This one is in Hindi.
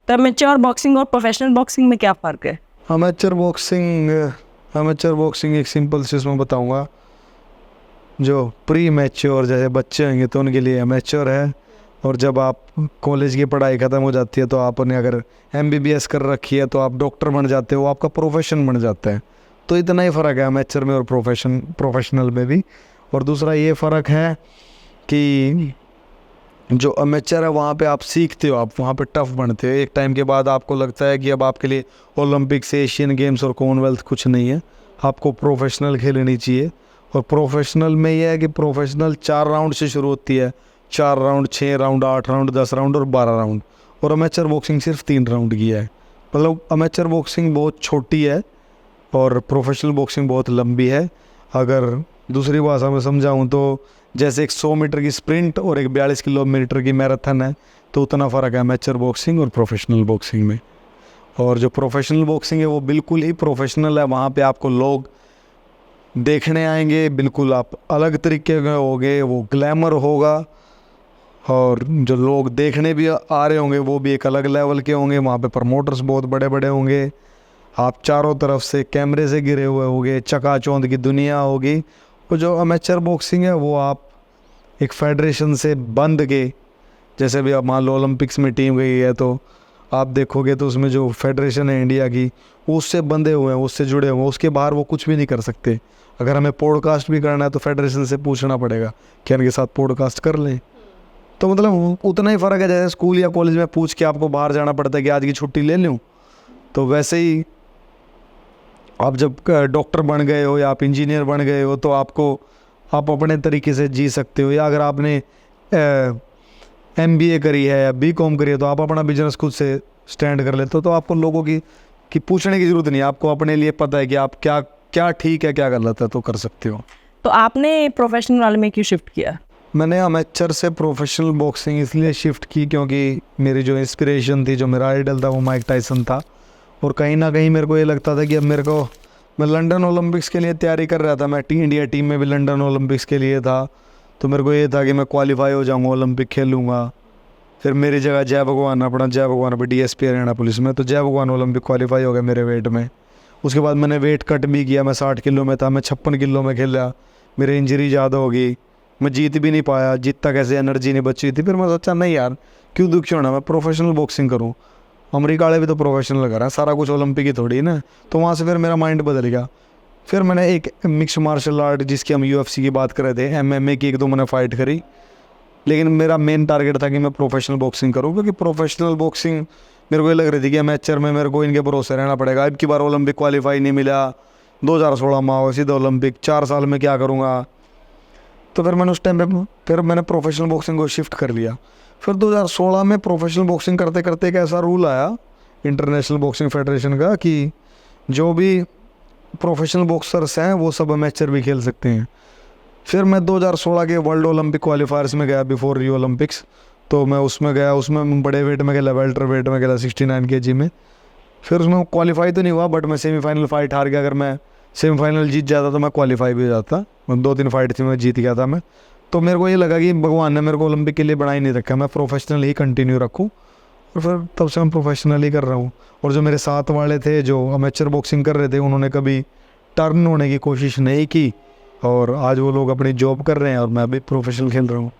तो अमेचर बॉक्सिंग और प्रोफेशनल बॉक्सिंग में क्या फ़र्क है? अमेचर बॉक्सिंग एक सिंपल से इसमें बताऊंगा, जो प्री मैच्योर जैसे बच्चे होंगे तो उनके लिए अमेचर है, और जब आप कॉलेज की पढ़ाई ख़त्म हो जाती है तो आपने अगर MBBS कर रखी है तो आप डॉक्टर बन जाते हो, आपका प्रोफेशन बन जाता है। तो इतना ही फ़र्क है अमेचर में और प्रोफेशनल में भी। और दूसरा ये फ़र्क है कि जो अमेचर है वहाँ पे आप सीखते हो, आप वहाँ पे टफ बनते हो। एक टाइम के बाद आपको लगता है कि अब आपके लिए ओलंपिक्स, एशियन गेम्स और कॉमनवेल्थ कुछ नहीं है, आपको प्रोफेशनल खेलनी चाहिए। और प्रोफेशनल में ये है कि प्रोफेशनल 4 राउंड से शुरू होती है, 4 राउंड, 6 राउंड, 8 राउंड, 10 राउंड और 12 राउंड। और अमेचर बॉक्सिंग सिर्फ 3 राउंड की है। मतलब अमेचर बॉक्सिंग बहुत छोटी है और प्रोफेशनल बॉक्सिंग बहुत लंबी है। अगर दूसरी भाषा में समझाऊँ तो जैसे एक 100 मीटर की स्प्रिंट और एक 42 किलोमीटर की मैराथन है, तो उतना फ़र्क है अमेचर बॉक्सिंग और प्रोफेशनल बॉक्सिंग में। और जो प्रोफेशनल बॉक्सिंग है वो बिल्कुल ही प्रोफेशनल है, वहाँ पे आपको लोग देखने आएंगे, बिल्कुल आप अलग तरीके के होगे, वो ग्लैमर होगा। और जो लोग देखने भी आ रहे होंगे वो भी एक अलग लेवल के होंगे, वहाँ पे प्रमोटर्स बहुत बड़े बड़े होंगे, आप चारों तरफ से कैमरे से घिरे हुए होंगे, चकाचौंध की दुनिया होगी। तो जो अमेचर बॉक्सिंग है वो आप एक फेडरेशन से बंद के, जैसे भी आप मान लो ओलंपिक्स में टीम गई है तो आप देखोगे तो उसमें जो फेडरेशन है इंडिया की, वो उससे बंधे हुए हैं, उससे जुड़े हुए हैं, उसके बाहर वो कुछ भी नहीं कर सकते। अगर हमें पॉडकास्ट भी करना है तो फेडरेशन से पूछना पड़ेगा कि इनके साथ पॉडकास्ट कर लें। तो मतलब उतना ही फ़र्क है, जैसे स्कूल या कॉलेज में पूछ के आपको बाहर जाना पड़ता है कि आज की छुट्टी ले लूँ, तो वैसे ही आप जब डॉक्टर बन गए हो या आप इंजीनियर बन गए हो तो आप अपने तरीके से जी सकते हो। या अगर आपने MBA करी है या BCom करी है तो आप अपना बिजनेस खुद से स्टैंड कर लेते हो। तो आपको लोगों की पूछने की ज़रूरत नहीं है, आपको अपने लिए पता है कि आप क्या ठीक है क्या गलत है, तो कर सकते हो। तो आपने प्रोफेशनल वाले में क्यों शिफ्ट किया? मैंने अमेचर से प्रोफेशनल बॉक्सिंग इसलिए शिफ्ट की क्योंकि मेरी जो इंस्पिरेशन थी, जो मेरा आइडल था, वो माइक टाइसन था। और कहीं ना कहीं मेरे को ये लगता था कि अब मैं लंदन ओलंपिक्स के लिए तैयारी कर रहा था, मैं इंडिया टीम में भी लंदन ओलंपिक्स के लिए था। तो मेरे को ये था कि मैं क्वालिफाई हो जाऊंगा, ओलंपिक खेलूँगा। फिर मेरी जगह जय भगवान अभी DSP हरियाणा पुलिस में, तो जय भगवान ओलंपिक क्वालिफाई हो गया मेरे वेट में। उसके बाद मैंने वेट कट भी किया, मैं 60 किलो में था, मैं 56 किलो में खेला, मेरी इंजरी ज़्यादा हो गई, मैं जीत भी नहीं पाया, जीतता कैसे, एनर्जी नहीं बची थी। फिर मैं सोचा नहीं यार, क्यों दुखी होना, मैं प्रोफेशनल बॉक्सिंग करूँ। अमेरिका वाले भी तो प्रोफेशनल कर रहे हैं, सारा कुछ ओलंपिक ही थोड़ी ना। तो वहाँ से फिर मेरा माइंड बदल गया। फिर मैंने एक मिक्स मार्शल आर्ट, जिसकी हम UFC की बात कर रहे थे, MMA की 1-2 मैंने फ़ाइट करी। लेकिन मेरा मेन टारगेट था कि मैं प्रोफेशनल बॉक्सिंग करूँ, क्योंकि प्रोफेशनल बॉक्सिंग मेरे को ये लग रही थी कि अमेचर में मेरे को इनके भरोसे रहना पड़ेगा। अब की बार ओलंपिक क्वालिफाई नहीं मिला, 2016 में आओ सीधा ओलंपिक, 4 साल में क्या करूँगा। तो फिर मैंने उस टाइम पे फिर मैंने प्रोफेशनल बॉक्सिंग को शिफ्ट कर लिया। फिर 2016 में प्रोफेशनल बॉक्सिंग करते करते एक ऐसा रूल आया इंटरनेशनल बॉक्सिंग फेडरेशन का कि जो भी प्रोफेशनल बॉक्सर्स हैं वो सब अमेचर भी खेल सकते हैं। फिर मैं 2016 के वर्ल्ड ओलंपिक क्वालिफायर्स में गया, बिफोर रियो ओलंपिक्स। तो मैं उसमें गया, उसमें बड़े वेट में खेला, वेल्टर वेट में खेला 69 kg में। फिर उसमें क्वालिफाई तो नहीं हुआ, बट मैं सेमीफाइनल फाइट हार गया। अगर मैं सेमीफाइनल जीत जाता तो मैं क्वालिफाई भी हो जाता। 2-3 फाइट थी, मैं जीत गया था मैं। तो मेरे को ये लगा कि भगवान ने मेरे को ओलंपिक के लिए बना ही नहीं रखा, मैं प्रोफेशनल ही कंटिन्यू रखूँ। और फिर तब से मैं प्रोफेशनल ही कर रहा हूँ। और जो मेरे साथ वाले थे जो अमेचर बॉक्सिंग कर रहे थे, उन्होंने कभी टर्न होने की कोशिश नहीं की, और आज वो लोग अपनी जॉब कर रहे हैं और मैं भी प्रोफेशनल खेल रहा हूँ।